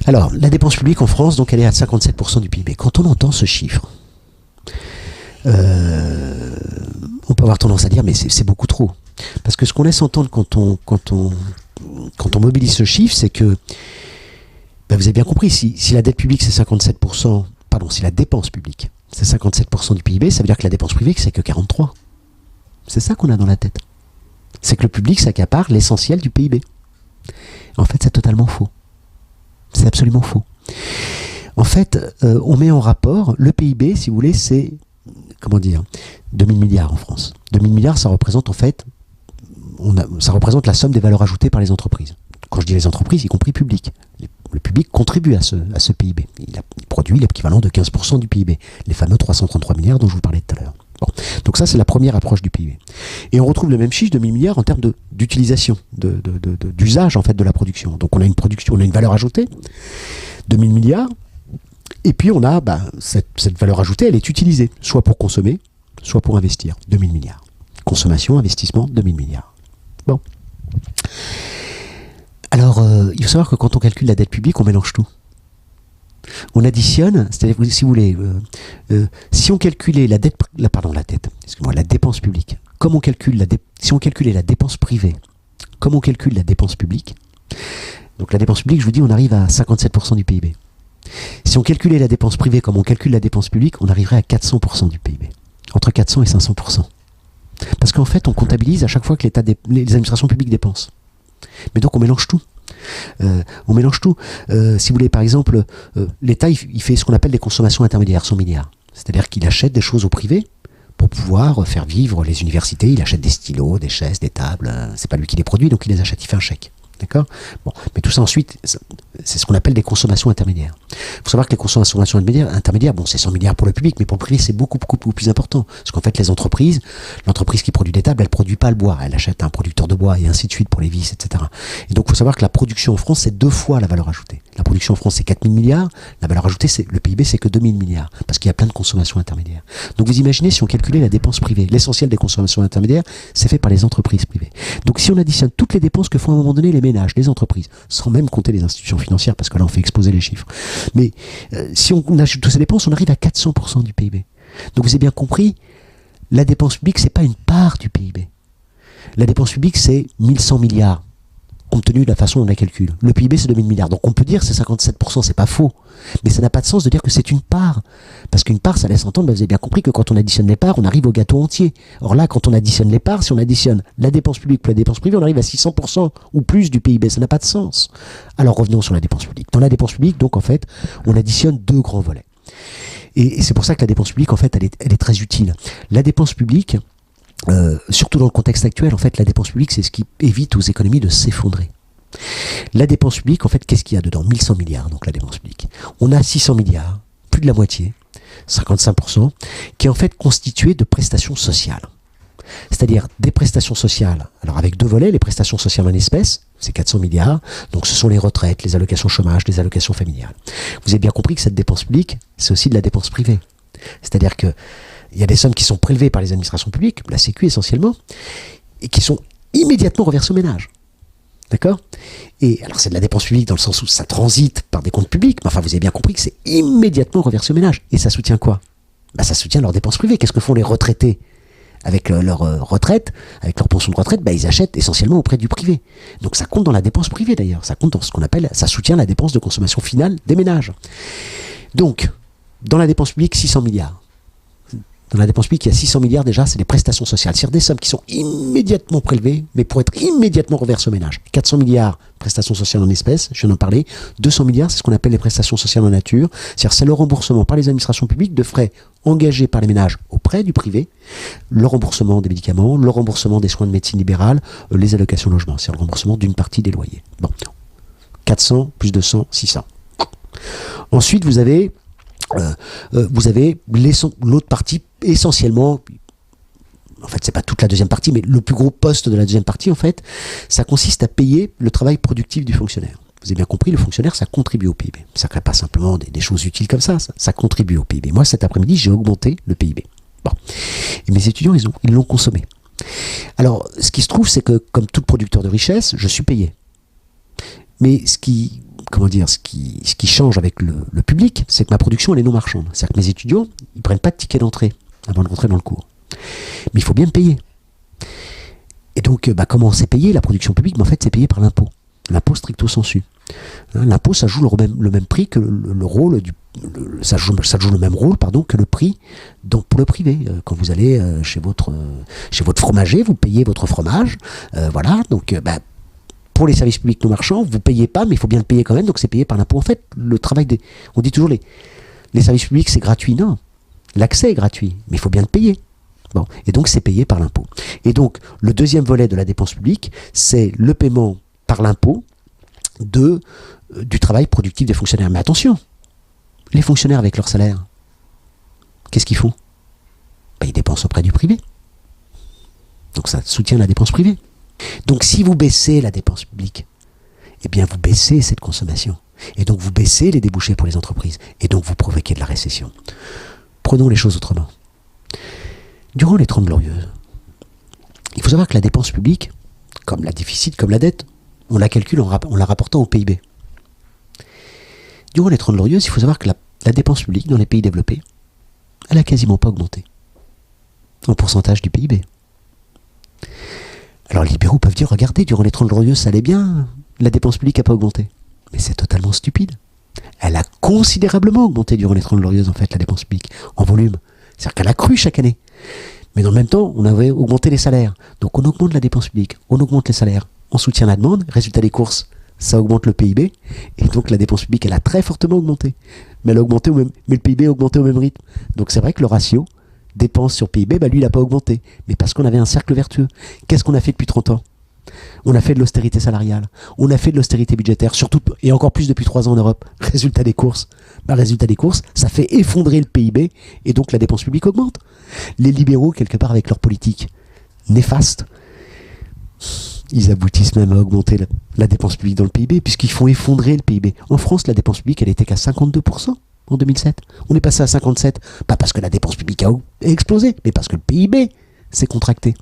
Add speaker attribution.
Speaker 1: Alors, la dépense publique en France, donc elle est à 57% du PIB. Quand on entend ce chiffre, on peut avoir tendance à dire mais c'est beaucoup trop. Parce que ce qu'on laisse entendre quand on mobilise ce chiffre, c'est que, ben vous avez bien compris, si la dette publique c'est 57%, pardon, si la dépense publique c'est 57% du PIB, ça veut dire que la dépense privée c'est que 43%. C'est ça qu'on a dans la tête. C'est que le public s'accapare l'essentiel du PIB. En fait, c'est totalement faux. C'est absolument faux. En fait, on met en rapport le PIB, si vous voulez, c'est, comment dire, 2000 milliards en France. 2000 milliards, ça représente en fait, ça représente la somme des valeurs ajoutées par les entreprises. Quand je dis les entreprises, y compris public. Le public contribue à ce PIB. Il produit l'équivalent de 15% du PIB. Les fameux 333 milliards dont je vous parlais tout à l'heure. Bon. Donc ça, c'est la première approche du PIB. Et on retrouve le même chiffre de 1000 milliards en termes d'utilisation, d'usage en fait de la production. Donc on a une production, on a une valeur ajoutée de 1000 milliards. Et puis on a cette valeur ajoutée, elle est utilisée, soit pour consommer, soit pour investir. 2000 milliards. Consommation, investissement, 2000 milliards. Bon. Alors, il faut savoir que quand on calcule la dette publique, on mélange tout. On additionne, c'est-à-dire, si vous voulez, si on calculait la dépense publique, comme on calcule si on calculait la dépense privée, comme on calcule la dépense publique, donc la dépense publique, je vous dis, on arrive à 57% du PIB. Si on calculait la dépense privée comme on calcule la dépense publique, on arriverait à 400% du PIB. Entre 400 et 500%. Parce qu'en fait, on comptabilise à chaque fois que les administrations publiques dépensent. Mais donc on mélange tout. Si vous voulez, par exemple, l'État, il fait ce qu'on appelle des consommations intermédiaires, 100 milliards. C'est-à-dire qu'il achète des choses au privé pour pouvoir faire vivre les universités. Il achète des stylos, des chaises, des tables. C'est pas lui qui les produit, donc il les achète, il fait un chèque. D'accord ? Bon, mais tout ça ensuite, c'est ce qu'on appelle des consommations intermédiaires. Il faut savoir que les consommations intermédiaires, bon, c'est 100 milliards pour le public, mais pour le privé, c'est beaucoup plus important. Parce qu'en fait, l'entreprise qui produit des tables, elle ne produit pas le bois. Elle achète un producteur de bois et ainsi de suite pour les vis, etc. Et donc, il faut savoir que la production en France, c'est 2 fois la valeur ajoutée. La production en France, c'est 4000 milliards. La valeur ajoutée, le PIB, c'est que 2000 milliards. Parce qu'il y a plein de consommations intermédiaires. Donc, vous imaginez si on calculait la dépense privée. L'essentiel des consommations intermédiaires, c'est fait par les entreprises privées. Donc, si on additionne toutes les dépenses que font à un moment donné les ménages, les entreprises, sans même compter les institutions financières, parce que là on fait exploser les chiffres. Mais si on ajoute toutes ces dépenses, on arrive à 400% du PIB. Donc vous avez bien compris, la dépense publique, c'est pas une part du PIB. La dépense publique, c'est 1100 milliards, compte tenu de la façon dont on la calcule. Le PIB, c'est 2000 milliards. Donc on peut dire que c'est 57%, c'est pas faux. Mais ça n'a pas de sens de dire que c'est une part. Parce qu'une part, ça laisse entendre, vous avez bien compris que quand on additionne les parts, on arrive au gâteau entier. Or là, quand on additionne les parts, si on additionne la dépense publique plus la dépense privée, on arrive à 600% ou plus du PIB. Ça n'a pas de sens. Alors revenons sur la dépense publique. Dans la dépense publique, donc en fait, on additionne 2 grands volets. Et c'est pour ça que la dépense publique, en fait, elle est très utile. La dépense publique, surtout dans le contexte actuel, en fait, la dépense publique, c'est ce qui évite aux économies de s'effondrer. La dépense publique, en fait, qu'est-ce qu'il y a dedans ? 1100 milliards, donc la dépense publique. On a 600 milliards, plus de la moitié, 55%, qui est en fait constitué de prestations sociales. C'est-à-dire des prestations sociales, alors avec 2 volets, les prestations sociales en espèces, c'est 400 milliards, donc ce sont les retraites, les allocations chômage, les allocations familiales. Vous avez bien compris que cette dépense publique, c'est aussi de la dépense privée. C'est-à-dire qu'il y a des sommes qui sont prélevées par les administrations publiques, la Sécu essentiellement, et qui sont immédiatement reversées aux ménages. D'accord ? Et alors c'est de la dépense publique dans le sens où ça transite par des comptes publics, mais enfin vous avez bien compris que c'est immédiatement reversé aux ménages. Et ça soutient quoi ? Ça soutient leurs dépenses privées. Qu'est-ce que font les retraités avec leur retraite, avec leur pension de retraite ? Ils achètent essentiellement auprès du privé. Donc ça compte dans la dépense privée d'ailleurs. Ça compte dans ce qu'on appelle, ça soutient la dépense de consommation finale des ménages. Donc, dans la dépense publique, 600 milliards. Dans la dépense publique, il y a 600 milliards déjà, c'est des prestations sociales. C'est-à-dire des sommes qui sont immédiatement prélevées, mais pour être immédiatement reversées aux ménages. 400 milliards, prestations sociales en espèces, je viens d'en parler. 200 milliards, c'est ce qu'on appelle les prestations sociales en nature. C'est-à-dire c'est le remboursement par les administrations publiques de frais engagés par les ménages auprès du privé, le remboursement des médicaments, le remboursement des soins de médecine libérale, les allocations logement. C'est le remboursement d'une partie des loyers. Bon, 400 plus 200, 600. Ensuite, vous avez l'autre partie essentiellement, en fait c'est pas toute la deuxième partie, mais le plus gros poste de la deuxième partie en fait, ça consiste à payer le travail productif du fonctionnaire. Vous avez bien compris, le fonctionnaire ça contribue au PIB. Ça crée pas simplement des choses utiles comme ça contribue au PIB. Moi cet après-midi j'ai augmenté le PIB. Bon. Et mes étudiants ils l'ont consommé. Alors ce qui se trouve c'est que comme tout producteur de richesse, je suis payé. Mais ce qui ce qui change avec le public, c'est que ma production, elle est non marchande. C'est-à-dire que mes étudiants, ils prennent pas de ticket d'entrée avant de rentrer dans le cours. Mais il faut bien me payer. Et donc, comment c'est payé, la production publique? En fait, c'est payé par l'impôt. L'impôt stricto sensu. L'impôt, ça joue le même prix que le rôle ça joue le même rôle, que le prix pour le privé. Quand vous allez chez votre fromager, vous payez votre fromage. Voilà. Donc, pour les services publics non marchands, vous payez pas, mais il faut bien le payer quand même. Donc, c'est payé par l'impôt. En fait, on dit toujours les services publics, c'est gratuit. Non. L'accès est gratuit, mais il faut bien le payer. Bon. Et donc, c'est payé par l'impôt. Et donc, le deuxième volet de la dépense publique, c'est le paiement par l'impôt du travail productif des fonctionnaires. Mais attention, les fonctionnaires avec leur salaire, qu'est-ce qu'ils font? Ils dépensent auprès du privé. Donc ça soutient la dépense privée. Donc si vous baissez la dépense publique, eh bien vous baissez cette consommation. Et donc vous baissez les débouchés pour les entreprises. Et donc vous provoquez de la récession. Prenons les choses autrement. Durant les 30 Glorieuses, il faut savoir que la dépense publique, comme la déficit, comme la dette, on la calcule en la rapportant au PIB. Durant les 30 Glorieuses, il faut savoir que la dépense publique dans les pays développés, elle n'a quasiment pas augmenté en pourcentage du PIB. Alors les libéraux peuvent dire, regardez, durant les 30 Glorieuses, ça allait bien, la dépense publique n'a pas augmenté. Mais c'est totalement stupide. Elle a considérablement augmenté durant les 30 Glorieuses, en fait, la dépense publique, en volume. C'est-à-dire qu'elle a cru chaque année. Mais dans le même temps, on avait augmenté les salaires. Donc on augmente la dépense publique, on augmente les salaires, on soutient la demande, résultat des courses, ça augmente le PIB, et donc la dépense publique, elle a très fortement augmenté. Mais elle a augmenté mais le PIB a augmenté au même rythme. Donc c'est vrai que le ratio dépenses sur PIB, lui, il n'a pas augmenté. Mais parce qu'on avait un cercle vertueux. Qu'est-ce qu'on a fait depuis 30 ans? On a fait de l'austérité salariale, on a fait de l'austérité budgétaire, surtout, et encore plus depuis 3 ans en Europe. Résultat des courses, ça fait effondrer le PIB, et donc la dépense publique augmente. Les libéraux, quelque part, avec leur politique néfaste, ils aboutissent même à augmenter la dépense publique dans le PIB, puisqu'ils font effondrer le PIB. En France, la dépense publique, elle était qu'à 52% en 2007. On est passé à 57%, pas parce que la dépense publique a explosé, mais parce que le PIB s'est contracté.